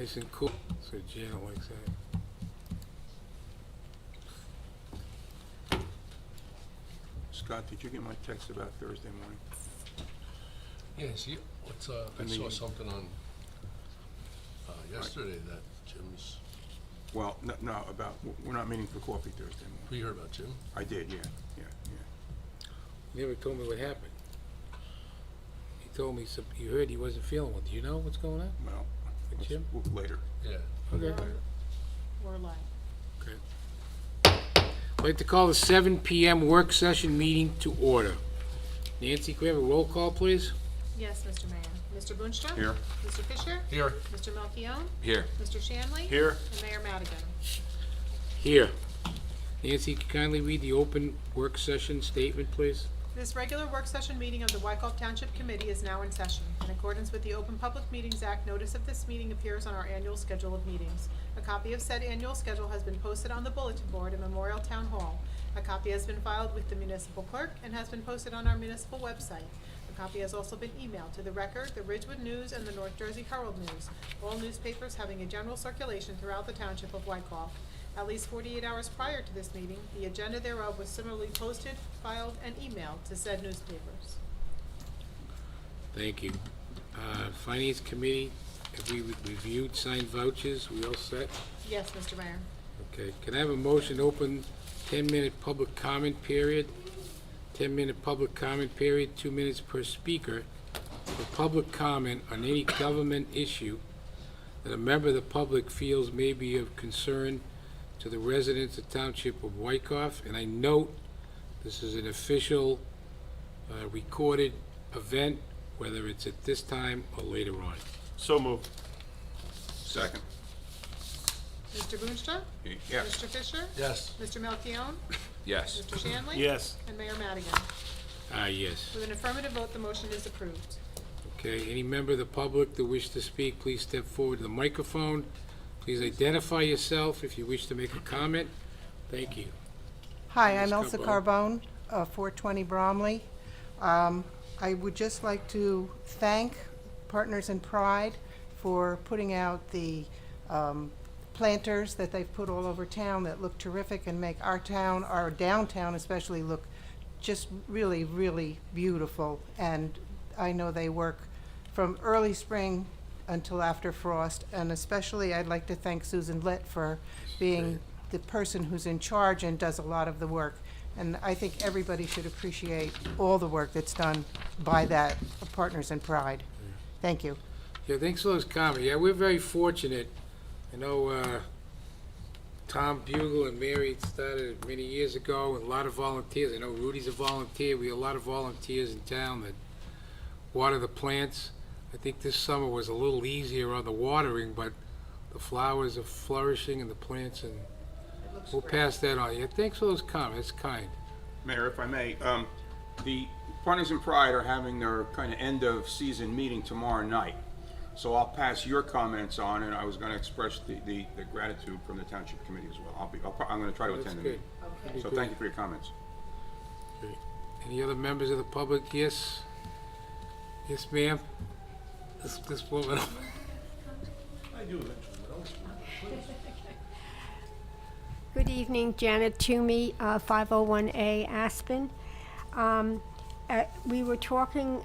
Nice and cool. So Janet likes that. Scott, did you get my text about Thursday morning? Yes, what's, I The saw meeting. something on, yesterday that Jim's, Well, no, about, we're not meeting for coffee Thursday morning. we heard about Jim. I did, yeah. You never told me what happened. He told me you heard he wasn't feeling well. Do you know what's going on? Well, With Jim? later. Yeah. Okay. Or live. Okay. I'd like to call the 7 p.m. work session meeting to order. Nancy, can we have a roll call, please? Yes, Mr. Mayor. Mr. Boonstra? Here. Mr. Fisher? Here. Mr. Melchiong? Here. Mr. Shanley? Here. And Mayor Madigan. Here. Nancy, can you kindly read the open work session statement, please? This regular work session meeting of the Wykoff Township Committee is now in session. In accordance with the Open Public Meetings Act, notice of this meeting appears on our annual schedule of meetings. A copy of said annual schedule has been posted on the bulletin board in Memorial Town Hall. A copy has been filed with the municipal clerk and has been posted on our municipal website. A copy has also been emailed to the Record, the Ridgewood News, and the North Jersey Herald News, all newspapers having a general circulation throughout the Township of Wykoff. At least 48 hours prior to this meeting, the agenda thereof was similarly posted, filed, and emailed to said newspapers. Thank you. Finance Committee, have we reviewed signed vouchers? We all set? Yes, Mr. Mayor. Okay. Can I have a motion to open 10-minute public comment period? 10-minute public comment period, 2 minutes per speaker, for public comment on any government issue that a member of the public feels may be of concern to the residents of Township of Wykoff. And I note this is an official recorded event, whether it's at this time or later on. So moved. Second. Mr. Boonstra? Yes. Mr. Fisher? Yes. Mr. Melchiong? Yes. Mr. Shanley? Yes. And Mayor Madigan. Yes. With an affirmative vote, the motion is approved. Okay, any member of the public that wish to speak, please step forward to the microphone. Please identify yourself if you wish to make a comment. Thank you. Hi, I'm Ms. Elsa Carbone, 420 Bromley. I would just like to thank Partners in Pride for putting out the planters that they've put all over town that look terrific and make our town, our downtown especially, look just really, really beautiful. And I know they work from early spring until after frost, and especially I'd like to thank Susan Litt for being the person who's in charge and does a lot of the work. And I think everybody should appreciate all the work that's done by that Partners in Pride. Thank you. Yeah, thanks for those comments. Yeah, we're very fortunate. I know Tom Bugle and Mary started many years ago with a lot of volunteers. I know Rudy's a volunteer. We have a lot of volunteers in town that water the plants. I think this summer was a little easier on the watering, but the flowers are flourishing and the plants, and we'll pass that on. Yeah, thanks for those comments. It's kind. Mayor, if I may, the Partners in Pride are having their kind of end of season meeting tomorrow night. So I'll pass your comments on, and I was going to express the gratitude from the Township Committee as well. I'm going to try to That's attend the good. meeting. So thank you for your comments. Okay. Any other members of the public? Yes? Yes, ma'am? This woman. Good evening, Janet Toomey, 501A Aspen. We were talking,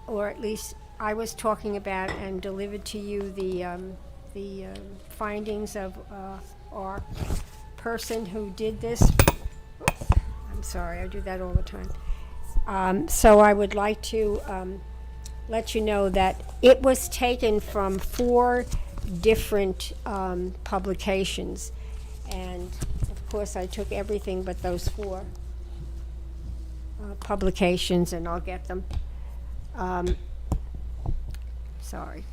or at least I was talking about and delivered to you the findings of our person who did this. Oops, I'm sorry, I do that all the time. So I would like to let you know that it was taken from 4 different publications. And of course, I took everything but those 4 publications, and I'll get them. Sorry.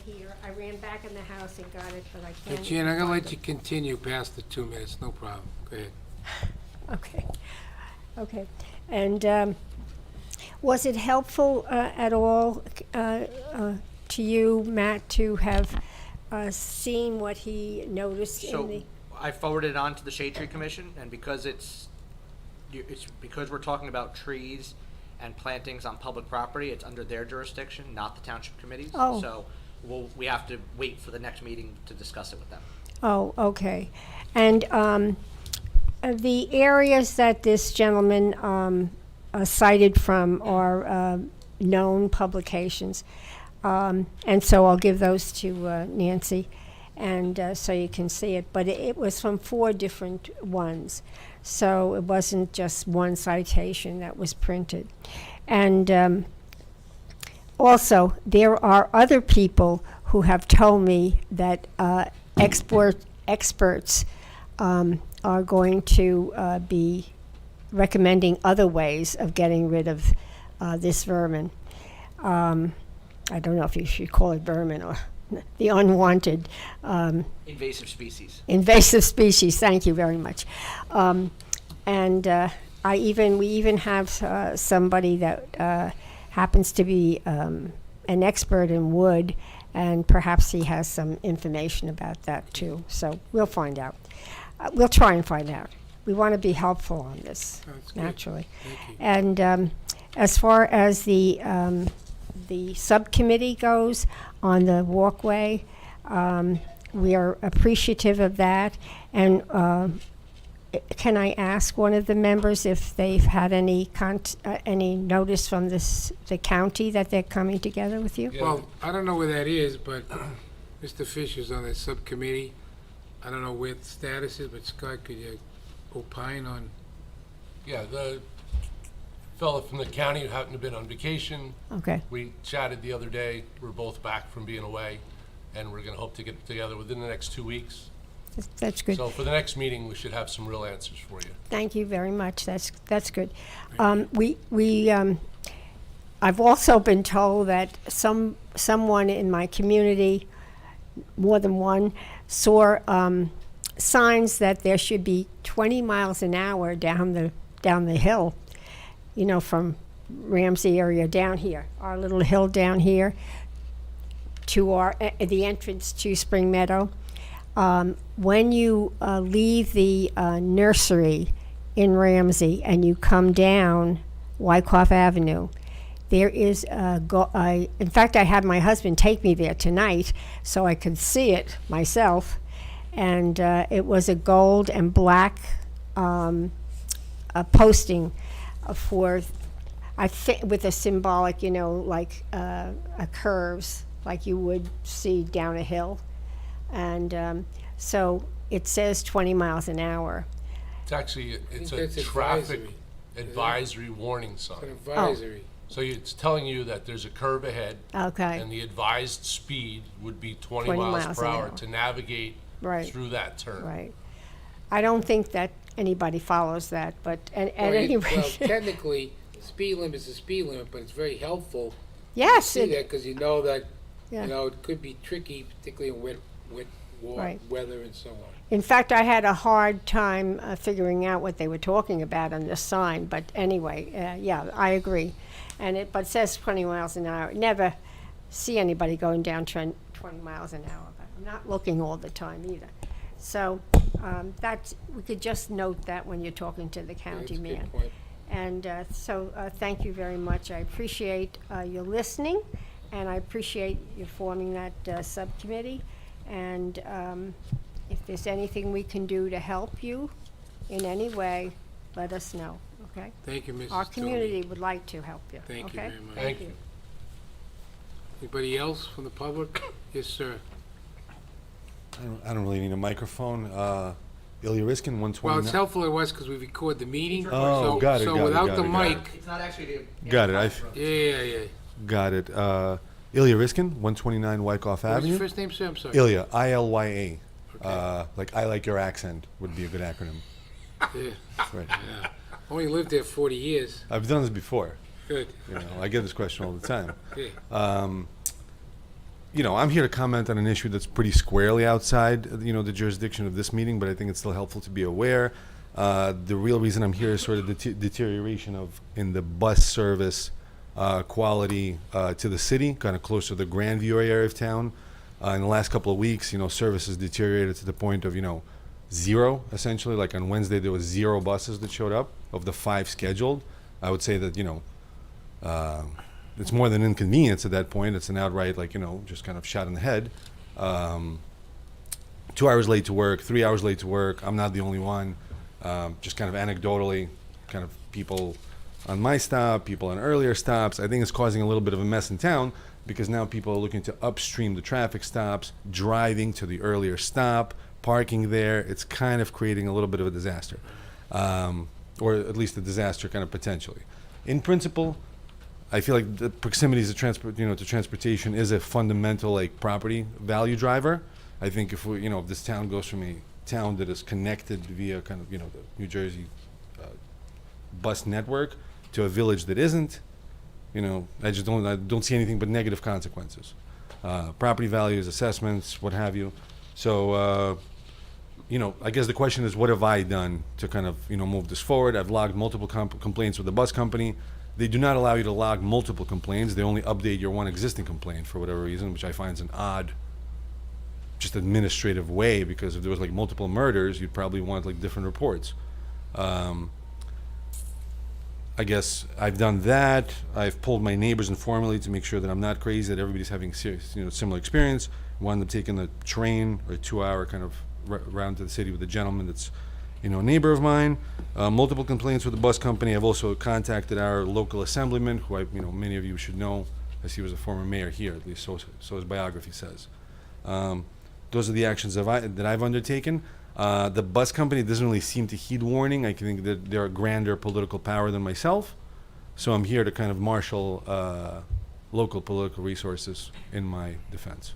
here. I ran back in the house and got it, but I Hey, can't. Jan, I'm gonna find let you it. continue past the 2 minutes, no problem. Go ahead. Okay, okay. And was it helpful at all to you, Matt, to have seen what he noticed in So the? I forwarded it on to the Shade Tree Commission, and because it's because we're talking about trees and plantings on public property, it's under their jurisdiction, not the township committees. Oh. So we have to wait for the next meeting to discuss it with them. Oh, okay. And the areas that this gentleman cited from are known publications. And so I'll give those to Nancy, and so you can see it. But it was from 4 different ones. So it wasn't just one citation that was printed. And also, there are other people who have told me that experts are going to be recommending other ways of getting rid of this vermin. I don't know if you should call it vermin or the unwanted Invasive species. invasive species. Thank you very much. And we even have somebody that happens to be an expert in wood, and perhaps he has some information about that too. So we'll find out. We'll try and find out. We want to be helpful on this, That's good. naturally. Thank you. And as far as the subcommittee goes on the walkway, we are appreciative of that. And can I ask one of the members if they've had any notice from the county that they're coming together with you? Yeah. Well, I don't know where that is, but Mr. Fisher's on that subcommittee. I don't know where the status is, but Scott, could you opine on? Yeah, the fella from the county who happened to have been on vacation, Okay, we chatted the other day. We're both back from being away, and we're gonna hope to get together within the next 2 weeks. that's good. So for the next meeting, we should have some real answers for you. Thank you very much. That's good. I've also been told that someone in my community, more than one, saw signs that there should be 20 miles an hour down the hill, from Ramsey area down here, our little hill down here, to the entrance to Spring Meadow. When you leave the nursery in Ramsey and you come down Wyckoff Avenue, there is in fact, I had my husband take me there tonight so I could see it myself, and it was a gold and black posting for, I think, with a symbolic, like a curves, like you would see down a hill. And so it says 20 miles an hour. It's actually, it's a that's traffic advisory. advisory warning It's an sign. advisory. So it's telling you that there's a curve ahead, Okay, and the advised speed would be 20 20 miles miles per an hour hour. to navigate Right. through that turn. right. I don't think that anybody follows that, but at Well, any well, rate, technically, speed limit is a speed limit, but it's very helpful to yes, see that, because you know that, yeah. it could be tricky, particularly in wet Right. weather and so on. In fact, I had a hard time figuring out what they were talking about on this sign, but anyway, yeah, I agree. But it says 20 miles an hour. Never see anybody going down 20 miles an hour, but I'm not looking all the time either. So we could just note that when you're talking to the Yeah, county that's a good man. point. And so thank you very much. I appreciate your listening, and I appreciate you forming that subcommittee. And if there's anything we can do to help you in any way, let us know, okay? Thank you, Mrs. Our Tony. community would like to help you, Thank you okay? very much. Thank you. Anybody else from the public? Yes, sir. I don't really need a microphone. Ilya Riskin, 129. Well, it's helpful it was because we record the meeting. Oh, so- got it, So got it, without got the it, got it. mic, It's not actually the. Got it, yeah. Got it. Ilya Riskin, 129 Wyckoff What was your Avenue. first name, sir? I'm sorry. Ilya, I-L-Y-A. Okay. Like I like your accent would be a good acronym. Yeah. Right. Yeah. Only lived there 40 years. I've done this before. Good. I get this question all the time. Yeah. you know, I'm here to comment on an issue that's pretty squarely outside, you know, the jurisdiction of this meeting, but I think it's still helpful to be aware. The real reason I'm here is sort of the deterioration in the bus service quality to the city, kind of close to the Grandview area of town. In the last couple of weeks, you know, service has deteriorated to the point of, you know, zero, essentially. Like on Wednesday, there was 0 buses that showed up of the 5 scheduled. I would say that, you know, it's more than inconvenience at that point. It's an outright, like, you know, just kind of shot in the head. 2 hours late to work, 3 hours late to work. I'm not the only one. Just kind of anecdotally, kind of people on my stop, people on earlier stops. I think it's causing a little bit of a mess in town because now people are looking to upstream the traffic stops, driving to the earlier stop, parking there. It's kind of creating a little bit of a disaster, or at least a disaster kind of potentially. In principle, I feel like the proximities of to transportation is a fundamental like property value driver. I think if we, you know, if this town goes from a town that is connected via kind of, you know, the New Jersey bus network to a village that isn't, you know, I don't see anything but negative consequences. Property values, assessments, what have you. So, you know, I guess the question is, what have I done to kind of, you know, move this forward? I've logged multiple complaints with the bus company. They do not allow you to log multiple complaints. They only update your one existing complaint for whatever reason, which I find is an odd, just administrative way, because if there was like multiple murders, you'd probably want like different reports. I guess I've done that. I've polled my neighbors informally to make sure that I'm not crazy, that everybody's having serious, you know, similar experience. Wound up taking the train or a 2-hour kind of round to the city with a gentleman that's, you know, a neighbor of mine. Multiple complaints with the bus company. I've also contacted our local assemblyman, who you know, many of you should know, as he was a former mayor here, at least so his biography says. Those are the actions that I've undertaken. The bus company doesn't really seem to heed warning. I think that they're a grander political power than myself. So I'm here to kind of marshal local political resources in my defense.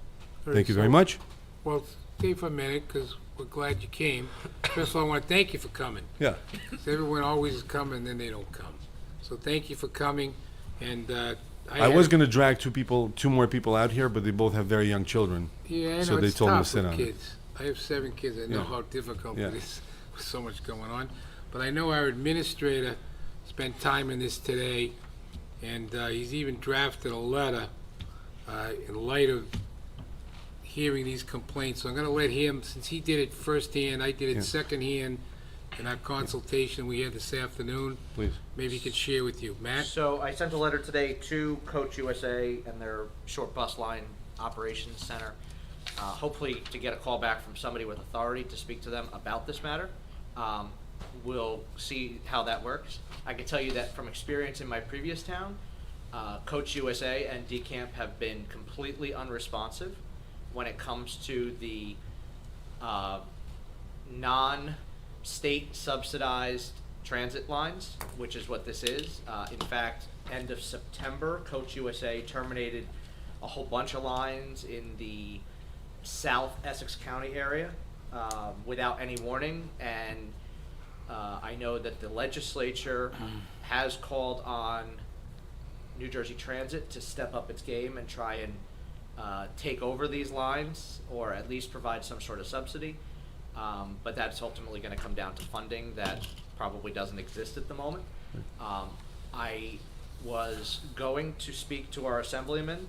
Thank you very much. Well, stay for a minute, because we're glad you came. First of all, I want to thank you for coming. Yeah. 'Cause everyone always come and then they don't come. So thank you for coming, and I was going to drag two more people out here, but they both have very young children. Yeah, I know, so they it's told me to tough sit with on it. kids. I have 7 kids. I know Yeah. how difficult Yeah. it is with so much going on. But I know our administrator spent time in this today, and he's even drafted a letter in light of hearing these complaints. So I'm going to let him, since he did it firsthand, I did it Yeah. secondhand in our consultation we had this afternoon. Please. Maybe he could share with you. Matt? So I sent a letter today to Coach USA and their short bus line operations center, hopefully to get a call back from somebody with authority to speak to them about this matter. We'll see how that works. I can tell you that from experience in my previous town, Coach USA and DCamp have been completely unresponsive when it comes to the non-state subsidized transit lines, which is what this is. In fact, end of September, Coach USA terminated a whole bunch of lines in the South Essex County area without any warning, and I know that the legislature has called on New Jersey Transit to step up its game and try and take over these lines, or at least provide some sort of subsidy. But that's ultimately going to come down to funding that probably doesn't exist at the moment. I was going to speak to our assemblyman,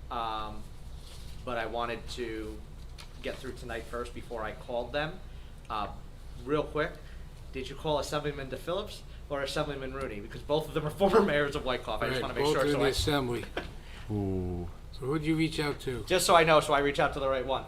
but I wanted to get through tonight first before I called them. Real quick, did you call Assemblyman DePhillips or Assemblyman Rooney? Because both of them are former mayors of Wyckoff. I just want to make Both sure. are in So the assembly. Ooh. So who'd you reach out to? just so I know, so I reach out to the right one.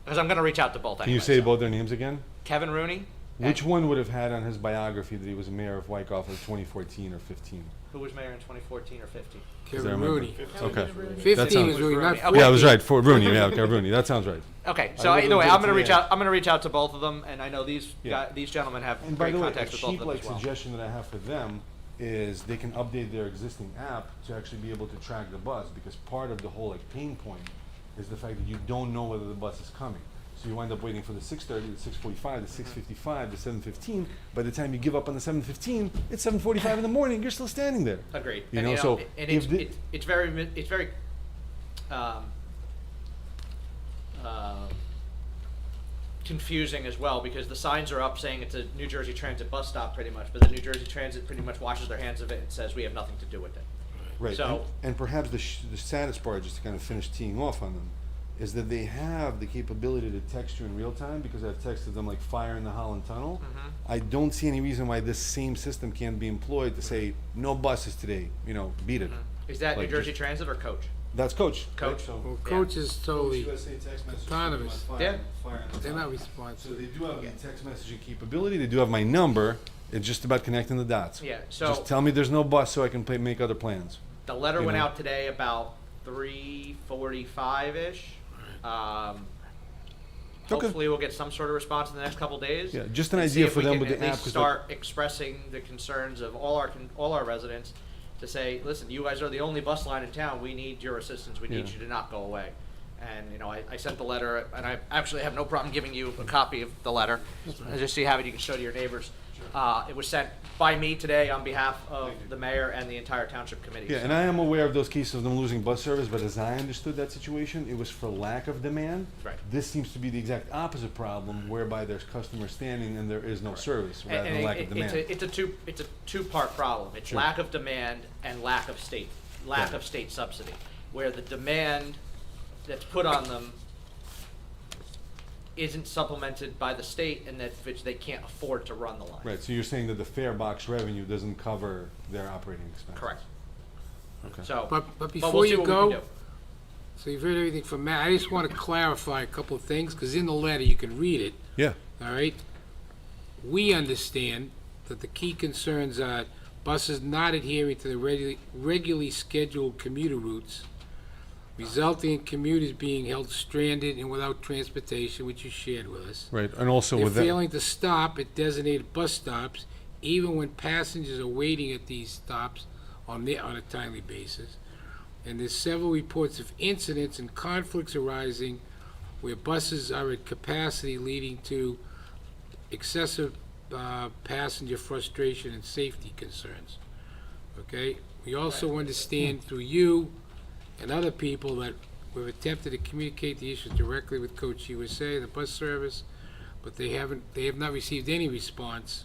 Because I'm going to reach out to both Can you anyway, say so. both their names again? Kevin Rooney. Which and- one would have had on his biography that he was mayor of Wyckoff in 2014 or 15? Who was mayor in 2014 or 15? Because I Kevin remember. Rooney. Okay. 15 sounds- was Rooney, not Okay. 14. Yeah, I was right. For Rooney. Yeah, okay, Rooney. That sounds right. Okay, so I either way, would've I'm going to done it reach today. out. I'm going to reach out to both of them, and I know these Yeah. these gentlemen have And by great the way, a contacts with both of cheap them like as well. suggestion that I have for them is they can update their existing app to actually be able to track the bus, because part of the whole like pain point is the fact that you don't know whether the bus is coming. So you wind up waiting for the 6:30, the 6:45, the 6:55, the 7:15. By the time you give up on the 7:15, it's 7:45 in the morning. You're still standing there. Agreed. You And, know, so and if the- it's very confusing as well, because the signs are up saying it's a New Jersey Transit bus stop pretty much, but the New Jersey Transit pretty much washes their hands of it and says we have nothing to do with it. Right. So- and perhaps the saddest part, just to kind of finish teeing off on them, is that they have the capability to text you in real time, because I've texted them like fire in the Holland Tunnel. I don't see any reason why this same system can't be employed to say no buses today. Beat it. Is that Like New Jersey just- Transit or Coach? That's Coach. Coach. Right? So Well, Yeah. Coach is totally Coach USA text message autonomous. system on Yeah. fire in the They're tunnel. not So responsive. they do have the text messaging capability. They do have my number. It's just about connecting the dots. Yeah, so- just tell me there's no bus so I can make other plans. The letter You went know? out today about 3:45-ish. Okay. Hopefully we'll get some sort of response in the next couple days. Yeah, just an and see idea if for we them can with the at app, least 'cause start expressing the concerns of all our residents, to say, listen, you guys are the only bus line in town. We need your assistance. We need Yeah. you to not go away. And I sent the letter, and I actually have no problem giving you a copy of the letter, just so you have it. You can show to your neighbors. It was sent by me today on behalf of the mayor and the entire township committee. Yeah, So- and I am aware of those cases of them losing bus service, but as I understood that situation, it was for lack of demand. Right. This seems to be the exact opposite problem, whereby there's customers standing and there is no service, rather than lack of demand. It's a two-part problem. It's Sure. lack of demand and lack of state subsidy, where the demand that's put on them isn't supplemented by the state, and that which they can't afford to run the line. Right, so you're saying that the fare box revenue doesn't cover their operating expenses? Correct. Okay. So, But we'll before see you what we can go, do. so you've heard everything from Matt. I just want to clarify a couple of things, because in the letter, you can read it, Yeah, all right? We understand that the key concerns are buses not adhering to the regularly scheduled commuter routes, resulting in commuters being held stranded and without transportation, which you shared with us. right, and also They're with that, failing to stop at designated bus stops, even when passengers are waiting at these stops on a timely basis. And there's several reports of incidents and conflicts arising where buses are at capacity, leading to excessive passenger frustration and safety concerns. Okay? We also understand through you and other people that we've attempted to communicate the issues directly with Coach USA, the bus service, but they have not received any response.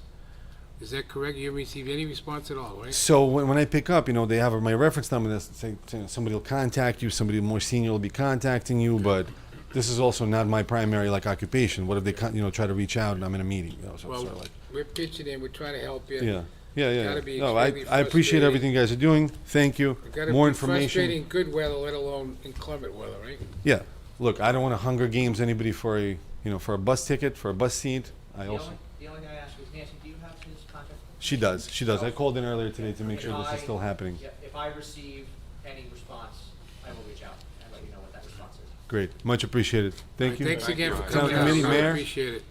Is that correct? You haven't received any response at all, right? so when I pick up, they have my reference number, that's say somebody will contact you, somebody more senior will be contacting you, but this is also not my primary occupation. What if they try to reach out and I'm in a meeting, so Well, it's sort of like, we're pitching in, we're trying to help you. yeah. Yeah. Gotta be No, I extremely appreciate frustrating. everything you guys are doing. Thank you. We've gotta More be information. frustrating in good weather, let alone inclement weather, right? Yeah. Look, I don't want to Hunger Games anybody for a bus ticket, for a bus seat. The only thing I ask was, Nancy, do you have his contact? She does. I called in earlier today to make sure this is still happening. Yeah, if I receive any response, I will reach out and let you know what that response is. Great. Much appreciated. Thank you. Thanks again for Town coming out. Committee, Really Mayor. appreciate it.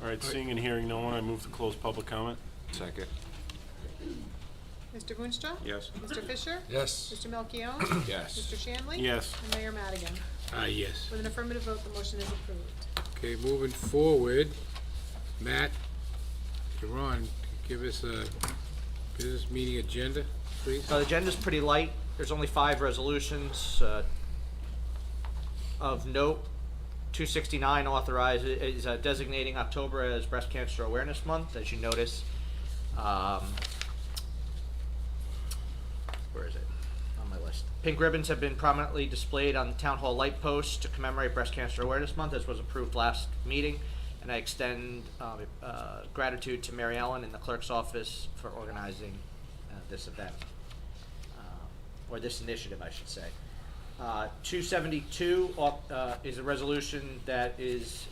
All right, seeing and hearing no one, I move to close public comment. Second. Mr. Boonstra? Yes. Mr. Fisher? Yes. Mr. Melchiong? Yes. Mr. Shanley? Yes. And Mayor Madigan? Yes. With an affirmative vote, the motion is approved. Okay, moving forward, Matt, you're on. Give us a business meeting agenda, please. So the agenda's pretty light. There's only 5 resolutions. Of note, 269 is designating October as Breast Cancer Awareness Month, as you notice. Where is it? On my list. Pink ribbons have been prominently displayed on the town hall light posts to commemorate Breast Cancer Awareness Month, as was approved last meeting. And I extend gratitude to Mary Ellen in the clerk's office for organizing this event, or this initiative, I should say. 272 is a resolution that is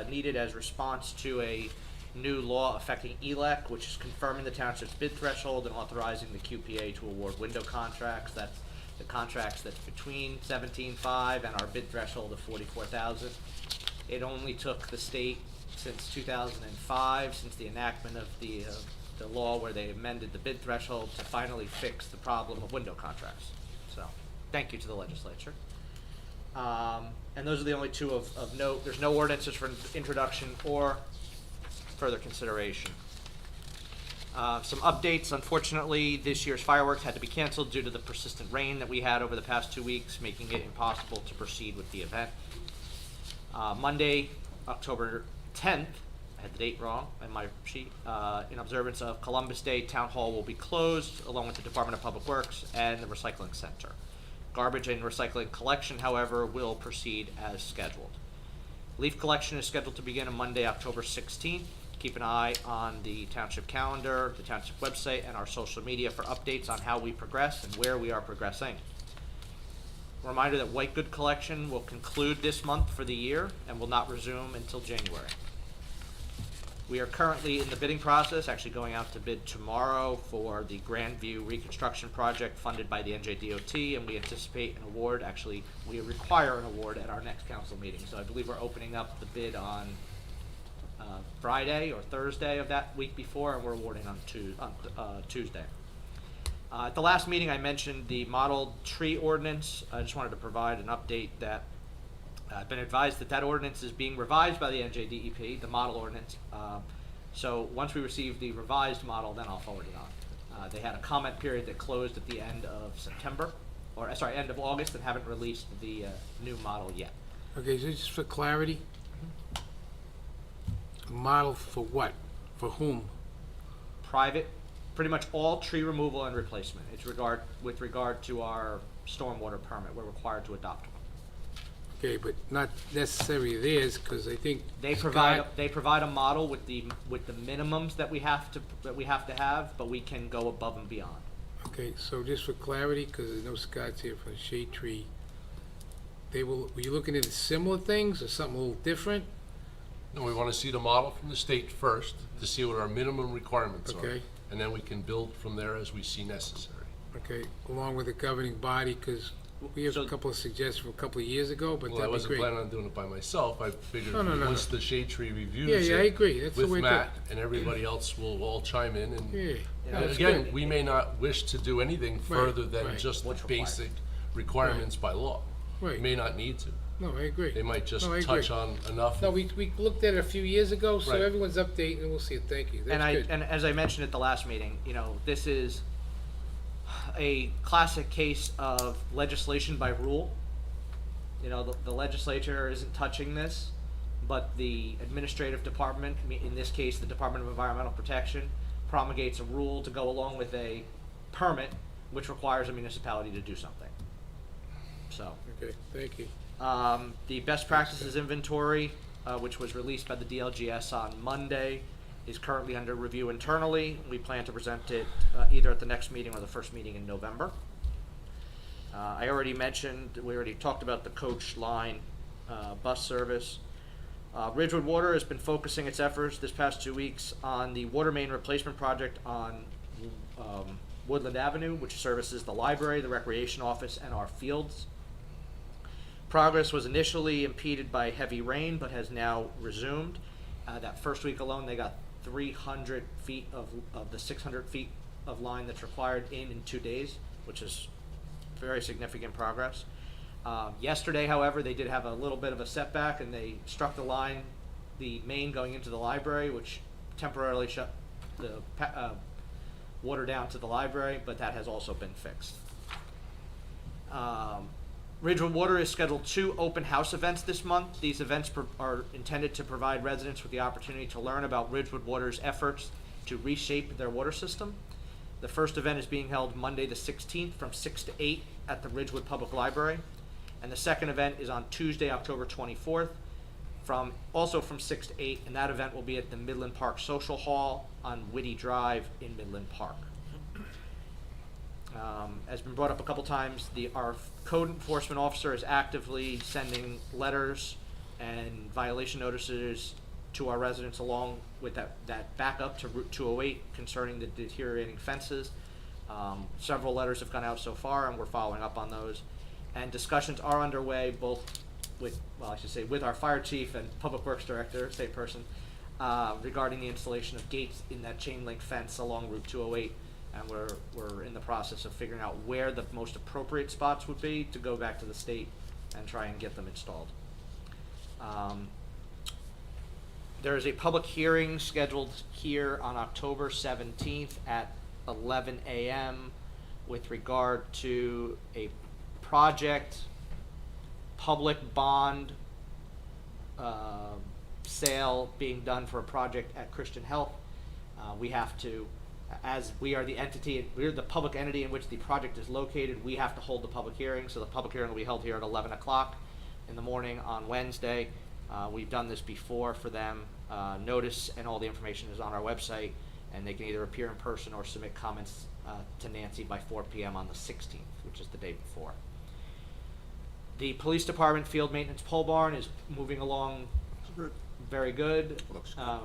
needed as response to a new law affecting ELEC, which is confirming the township's bid threshold and authorizing the QPA to award window contracts. That's the contracts that's between 17.5 and our bid threshold of 44,000. It only took the state since 2005, since the enactment of the law where they amended the bid threshold, to finally fix the problem of window contracts. So, thank you to the legislature. And those are the only 2 of note. There's no ordinances for introduction or further consideration. Some updates, unfortunately, this year's fireworks had to be canceled due to the persistent rain that we had over the past 2 weeks, making it impossible to proceed with the event. Monday, October 10th, I had the date wrong in my sheet, in observance of Columbus Day, Town Hall will be closed, along with the Department of Public Works and the Recycling Center. Garbage and recycling collection, however, will proceed as scheduled. Leaf collection is scheduled to begin on Monday, October 16th. Keep an eye on the Township calendar, the Township website, and our social media for updates on how we progress and where we are progressing. Reminder that white good collection will conclude this month for the year and will not resume until January. We are currently in the bidding process, actually going out to bid tomorrow for the Grandview reconstruction project funded by the NJDOT, and we anticipate an award. Actually, we require an award at our next council meeting. So I believe we're opening up the bid on Friday or Thursday of that week before, and we're awarding on Tuesday. At the last meeting, I mentioned the model tree ordinance. I just wanted to provide an update that I've been advised that that ordinance is being revised by the NJDEP, the model ordinance. So once we receive the revised model, then I'll forward it on. They had a comment period that closed at the end of September, or sorry, end of August, and haven't released the new model yet. Okay, so just for clarity, a model for what? For whom? Private, pretty much all tree removal and replacement. It's with regard to our stormwater permit, we're required to adopt one. Okay, but not necessarily theirs, because I think They provide a model with the minimums that we have to have, but we can go above and beyond. Okay, so just for clarity, because there's no Scott's here for the shade tree, were you looking at similar things or something a little different? No, we want to see the model from the state first to see what our minimum requirements are. Okay. And then we can build from there as we see necessary. Okay, along with the governing body, because we have a couple of suggestions from a couple of years ago, but Well, I that'd be wasn't great. planning on doing it by myself. I figured No, once the shade tree reviews Yeah, I it agree. That's the way with to do it. Matt and everybody else will all chime in. And Yeah, and that's again, good. we may not wish to do anything further than right. just the What's required. basic requirements by law. Right. We may not need to. No, I agree. They might just No, I agree. touch on enough. No, we looked at it a few years ago, so Right. everyone's updating, and we'll see it. Thank you. That's good. And as I mentioned at the last meeting, this is a classic case of legislation by rule. The legislature isn't touching this, but the administrative department, in this case, the Department of Environmental Protection, promulgates a rule to go along with a permit, which requires a municipality to do something. So, Okay, thank you. the best practices inventory, which was released by the DLGS on Monday, is currently under review internally. We plan to present it either at the next meeting or the first meeting in November. I already mentioned, we already talked about the coach line bus service. Ridgewood Water has been focusing its efforts this past 2 weeks on the water main replacement project on Woodland Avenue, which services the library, the recreation office, and our fields. Progress was initially impeded by heavy rain, but has now resumed. That first week alone, they got 300 feet of the 600 feet of line that's required in 2 days, which is very significant progress. Yesterday, however, they did have a little bit of a setback, and they struck the line, the main going into the library, which temporarily shut the water down to the library, but that has also been fixed. Ridgewood Water is scheduled 2 open house events this month. These events are intended to provide residents with the opportunity to learn about Ridgewood Water's efforts to reshape their water system. The first event is being held Monday the 16th from 6 to 8 at the Ridgewood Public Library. And the second event is on Tuesday, October 24th, also from 6 to 8, and that event will be at the Midland Park Social Hall on Whitty Drive in Midland Park. As been brought up a couple times, our code enforcement officer is actively sending letters and violation notices to our residents along with that backup to Route 208 concerning the deteriorating fences. Several letters have gone out so far, and we're following up on those. And discussions are underway both with our fire chief and public works director, same person, regarding the installation of gates in that chain link fence along Route 208. And we're in the process of figuring out where the most appropriate spots would be to go back to the state and try and get them installed. There is a public hearing scheduled here on October 17th at 11 a.m. with regard to a project, public bond sale being done for a project at Christian Health. We have to, as we are the entity, we're the public entity in which the project is located, we have to hold the public hearing. So the public hearing will be held here at 11 o'clock in the morning on Wednesday. We've done this before for them. Notice and all the information is on our website, and they can either appear in person or submit comments to Nancy by 4 p.m. on the 16th, which is the day before. The police department field maintenance pole barn is moving along very good. Looks good.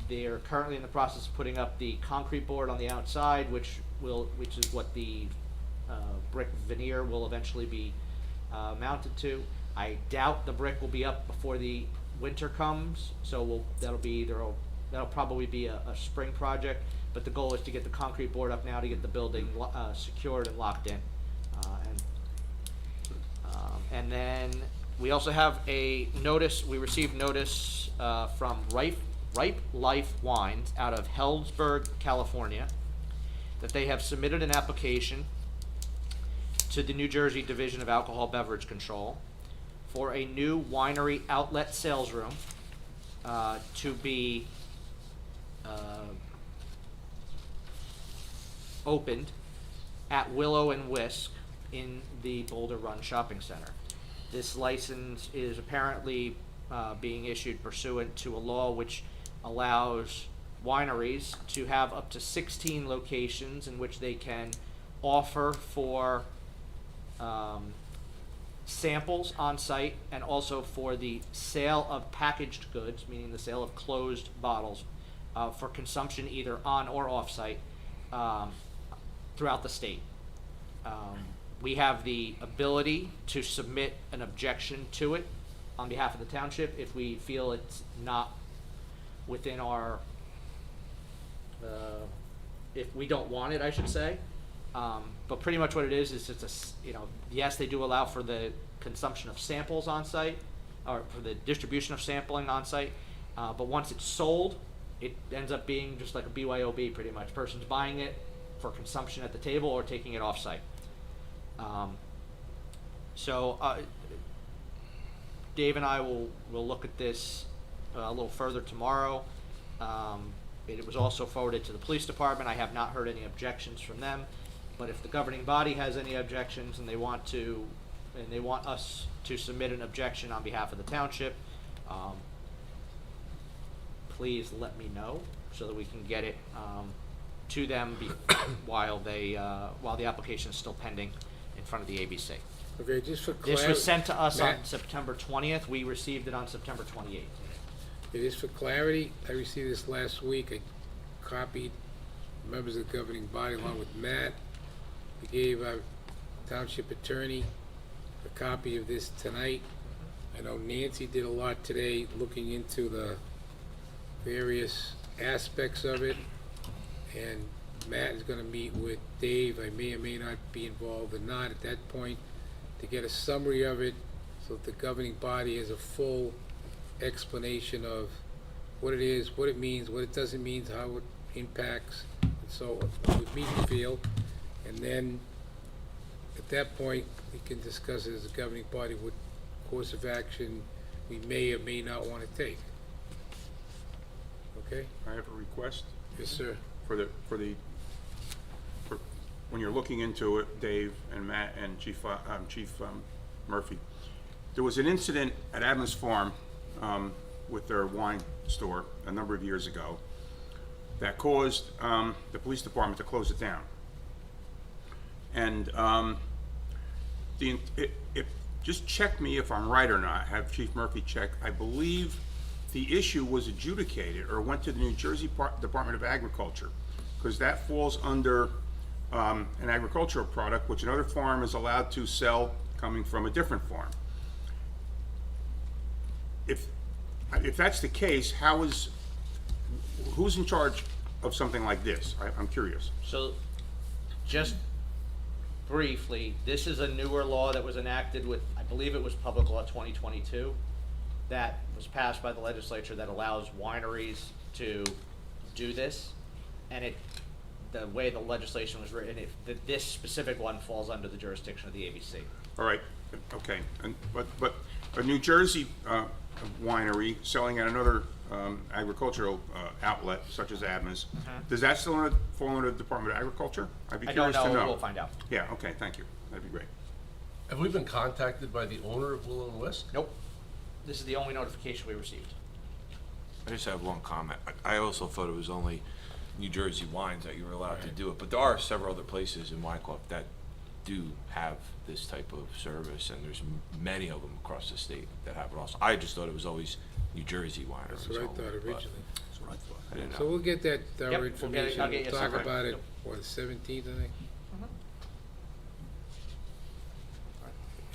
They're currently in the process of putting up the concrete board on the outside, which is what the brick veneer will eventually be mounted to. I doubt the brick will be up before the winter comes, so that'll probably be a spring project. But the goal is to get the concrete board up now to get the building secured and locked in. And then we also have a notice. We received notice from Ripe Life Wines out of Healdsburg, California, that they have submitted an application to the New Jersey Division of Alcohol Beverage Control for a new winery outlet sales room to be opened at Willow and Whisk in the Boulder Run Shopping Center. This license is apparently being issued pursuant to a law which allows wineries to have up to 16 locations in which they can offer for samples on site, and also for the sale of packaged goods, meaning the sale of closed bottles, for consumption either on or off site throughout the state. We have the ability to submit an objection to it on behalf of the township if we feel it's not within our, if we don't want it, I should say. But pretty much what it is it's yes, they do allow for the consumption of samples on site, or for the distribution of sampling on site. But once it's sold, it ends up being just like a BYOB pretty much. Person's buying it for consumption at the table or taking it off site. Dave and I will look at this a little further tomorrow. It was also forwarded to the police department. I have not heard any objections from them, but if the governing body has any objections and they want us to submit an objection on behalf of the township, please let me know so that we can get it to them while the application is still pending in front of the ABC. Okay, just for clarity. This was sent to us on Matt? September 20th. We received it on September 28th. It is for clarity. I received this last week. I copied members of the governing body along with Matt. We gave our township attorney a copy of this tonight. I know Nancy did a lot today looking into the various aspects of it. And Matt is gonna meet with Dave. I may or may not be involved or not at that point to get a summary of it so that the governing body has a full explanation of what it is, what it means, what it doesn't mean, how it impacts, and so on, with me to feel. And then at that point, we can discuss it as a governing body what course of action we may or may not want to take. Okay? I have a request Yes, sir. for when you're looking into it, Dave and Matt and Chief Murphy. There was an incident at Adams Farm with their wine store a number of years ago that caused the police department to close it down. And just check me if I'm right or not, have Chief Murphy check. I believe the issue was adjudicated or went to the New Jersey Department of Agriculture, because that falls under an agricultural product which another farm is allowed to sell coming from a different farm. If that's the case, who's in charge of something like this? I'm curious. So, just briefly, this is a newer law that was enacted with, I believe it was Public Law 2022. that was passed by the legislature that allows wineries to do this, and the way the legislation was written, this specific one falls under the jurisdiction of the ABC. All right, okay, but a New Jersey winery selling at another agricultural outlet such as Adams, does that still fall under the Department of Agriculture? I'd be I don't curious to know, know. we'll find out. Yeah, okay, thank you, that'd be great. Have we been contacted by the owner of Willow and Whisk? Nope, this is the only notification we received. I just have one comment. I also thought it was only New Jersey wines that you were allowed to do it, but there are several other places in Wyckoff that do have this type of service, and there's many of them across the state that have it also. I just thought it was always New Jersey wineries. That's what I only, thought but originally. That's what I thought. I didn't know. So we'll get that Yep, we'll get it. information, I'll get we'll you talk something. about it, Yep. what, the 17th, I think?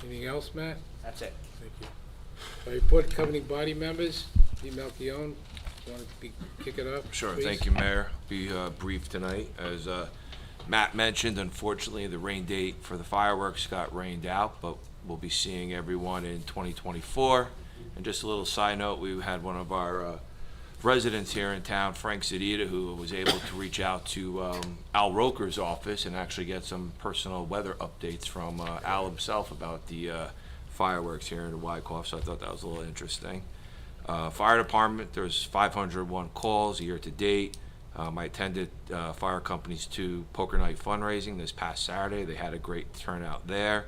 Anything else, Matt? That's it. Thank you. Report governing body members, Steve Malchione, want to kick it off? Sure, please? thank you, Mayor. Be brief tonight. As Matt mentioned, unfortunately, the rain date for the fireworks got rained out, but we'll be seeing everyone in 2024. And just a little side note, we had one of our residents here in town, Frank Zedita, who was able to reach out to Al Roker's office and actually get some personal weather updates from Al himself about the fireworks here in Wyckoff, so I thought that was a little interesting. Fire department, there's 501 calls year to date. I attended fire company's 2 poker night fundraising this past Saturday. They had a great turnout there.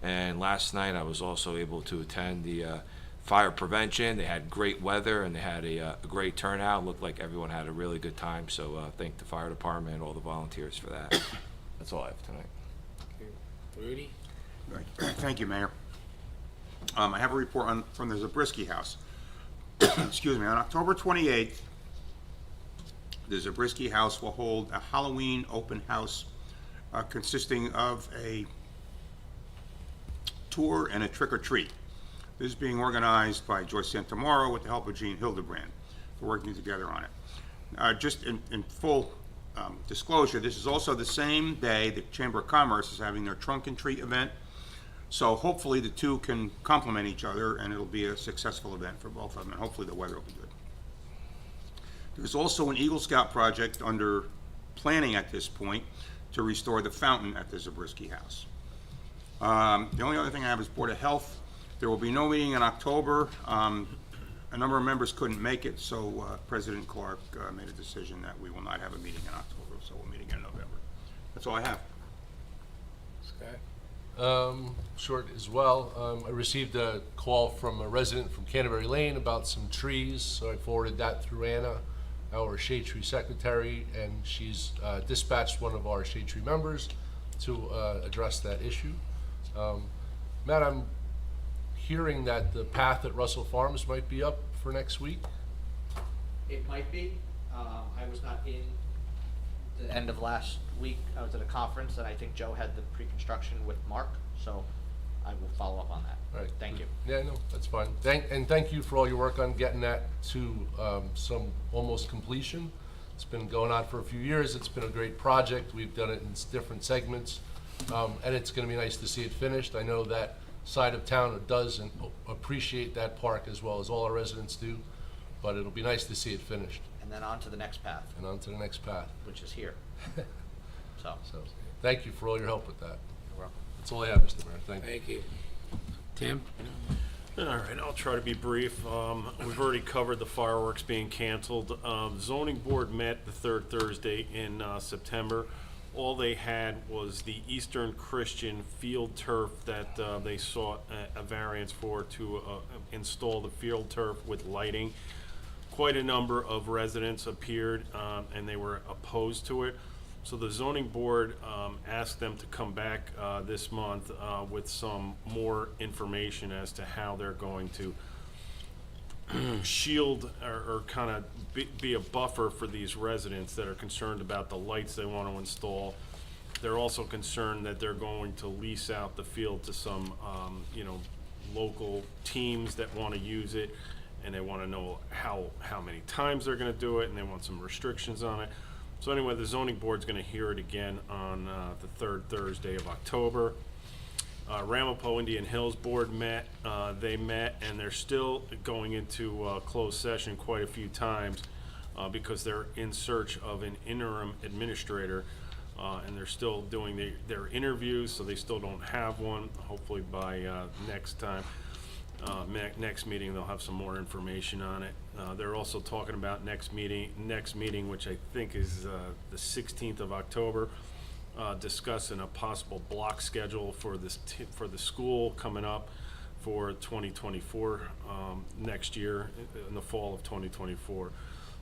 And last night I was also able to attend the fire prevention. They had great weather and they had a great turnout. Looked like everyone had a really good time. So thank the fire department and all the volunteers for that. That's all I have tonight. Okay. Rudy? Right. Thank you, Mayor. I have a report from the Zabriskie House. Excuse me, on October 28th, the Zabriskie House will hold a Halloween open house consisting of a tour and a trick-or-treat. This is being organized by Joyce Santamaro with the help of Jean Hildebrand. We're working together on it. Just in full disclosure, this is also the same day the Chamber of Commerce is having their trunk and treat event. So hopefully the two can complement each other and it'll be a successful event for both of them, and hopefully the weather will be good. There's also an Eagle Scout project under planning at this point to restore the fountain at the Zabriskie House. The only other thing I have is Board of Health. There will be no meeting in October. A number of members couldn't make it, so President Clark made a decision that we will not have a meeting in October, so we'll meet again in November. That's all I have. Scott? Short as well. I received a call from a resident from Canterbury Lane about some trees, so I forwarded that through Anna, our shade tree secretary, and she's dispatched one of our shade tree members to address that issue. Matt, I'm hearing that the path at Russell Farms might be up for next week. It might be. I was not in the end of last week. I was at a conference, and I think Joe had the pre-construction with Mark, so I will follow up on that. All right. Thank you. Yeah, no, that's fine. Thank you for all your work on getting that to some almost completion. It's been going on for a few years. It's been a great project. We've done it in different segments, and it's going to be nice to see it finished. I know that side of town does and appreciate that park as well as all our residents do, but it'll be nice to see it finished And then on to the next path, and on to the next path. which is here. So, So, thank you for all your help with that. you're welcome. That's all I have, Mr. Mayor. Thank you. Thank you. Tim? All right, I'll try to be brief. We've already covered the fireworks being canceled. Zoning board met the third Thursday in September. All they had was the Eastern Christian field turf that they sought a variance for to install the field turf with lighting. Quite a number of residents appeared and they were opposed to it. So the zoning board asked them to come back this month with some more information as to how they're going to shield or kind of be a buffer for these residents that are concerned about the lights they want to install. They're also concerned that they're going to lease out the field to some, local teams that want to use it, and they want to know how many times they're going to do it, and they want some restrictions on it. So anyway, the zoning board's going to hear it again on the third Thursday of October. Ramapo Indian Hills Board met, they met, and they're still going into closed session quite a few times because they're in search of an interim administrator, and they're still doing their interviews, so they still don't have one. Hopefully by next time, next meeting, they'll have some more information on it. They're also talking about next meeting, which I think is the 16th of October, discussing a possible block schedule for for the school coming up for 2024, next year, in the fall of 2024.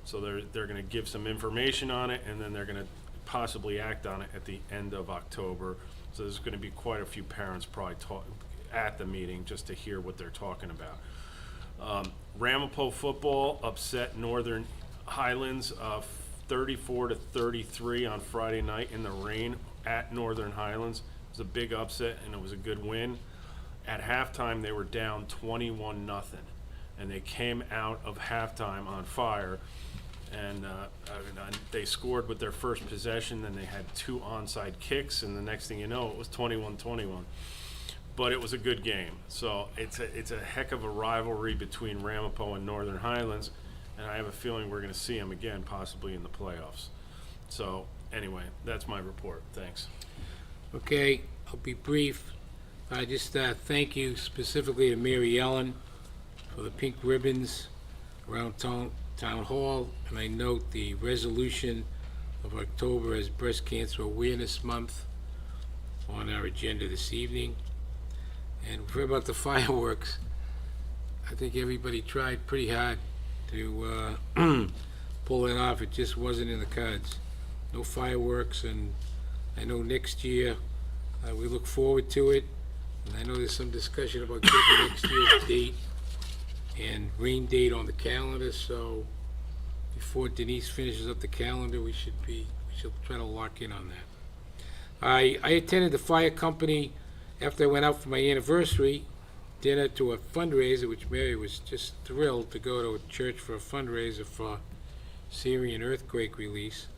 So they're going to give some information on it, and then they're going to possibly act on it at the end of October. So there's going to be quite a few parents probably at the meeting just to hear what they're talking about. Ramapo football upset Northern Highlands 34-33 on Friday night in the rain at Northern Highlands. It was a big upset, and it was a good win. At halftime, they were down 21-0, and they came out of halftime on fire. And they scored with their first possession, then they had 2 onside kicks, and the next thing you know, it was 21-21. But it was a good game. So it's a heck of a rivalry between Ramapo and Northern Highlands, and I have a feeling we're going to see them again, possibly in the playoffs. So anyway, that's my report. Thanks. Okay, I'll be brief. I just thank you specifically to Mary Ellen for the pink ribbons around town hall, and I note the resolution of October as Breast Cancer Awareness Month on our agenda this evening. And for about the fireworks, I think everybody tried pretty hard to pull that off. It just wasn't in the cards. No fireworks, and I know next year we look forward to it. And I know there's some discussion about getting next year's date and rain date on the calendar, so before Denise finishes up the calendar, we should try to lock in on that. I attended the fire company after I went out for my anniversary dinner to a fundraiser, which Mary was just thrilled to go to a church for a fundraiser for Syrian earthquake relief.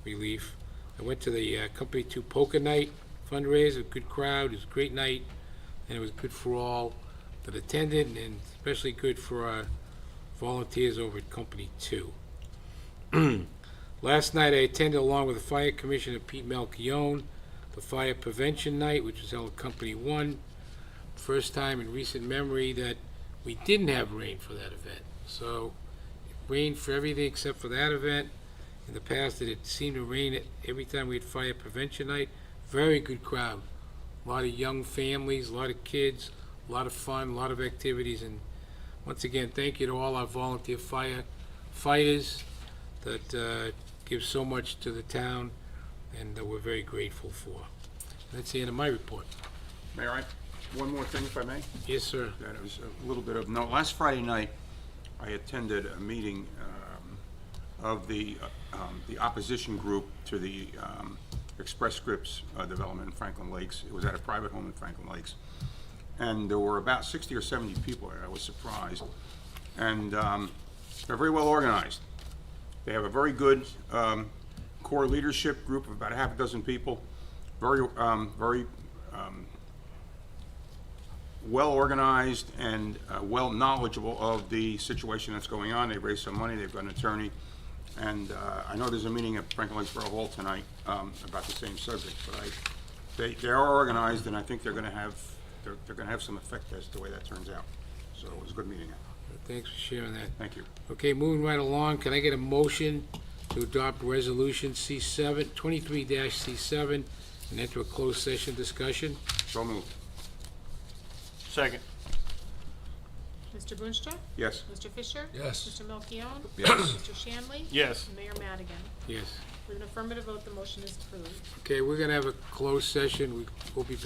I went to the Company 2 Poker Night fundraiser, good crowd, it was a great night, and it was good for all that attended, and especially good for our volunteers over at Company 2. Last night I attended, along with the Fire Commissioner Pete Malchione, the Fire Prevention Night, which was held at Company 1. First time in recent memory that we didn't have rain for that event. So it rained for everything except for that event. In the past, it seemed to rain every time we had Fire Prevention Night. Very good crowd. A lot of young families, a lot of kids, a lot of fun, a lot of activities. And once again, thank you to all our volunteer firefighters that give so much to the town, and we're very grateful for. That's the end of my report. Mayor, one more thing, if I may. Yes, sir. That was a little bit of note. Last Friday night, I attended a meeting of the opposition group to the Express Scripts development in Franklin Lakes. It was at a private home in Franklin Lakes. And there were about 60 or 70 people there. I was surprised. And they're very well organized. They have a very good core leadership group of about a half a dozen people. Very well organized and well knowledgeable of the situation that's going on. They've raised some money. They've got an attorney. And I know there's a meeting at Franklin Lakes Borough Hall tonight about the same subject. But they are organized, and I think they're going to have some effect as to the way that turns out. So it was a good meeting. Thanks for sharing that. Thank you. Okay, moving right along, can I get a motion to adopt Resolution C7, 23-C7, and enter a closed session discussion? So moved. Second. Mr. Boonstra? Yes. Mr. Fisher? Yes. Mr. Melchiong? Yes. Mr. Shanley? Yes. And Mayor Madigan? Yes. With an affirmative vote, the motion is approved. Okay, we're gonna have a closed session. We'll be back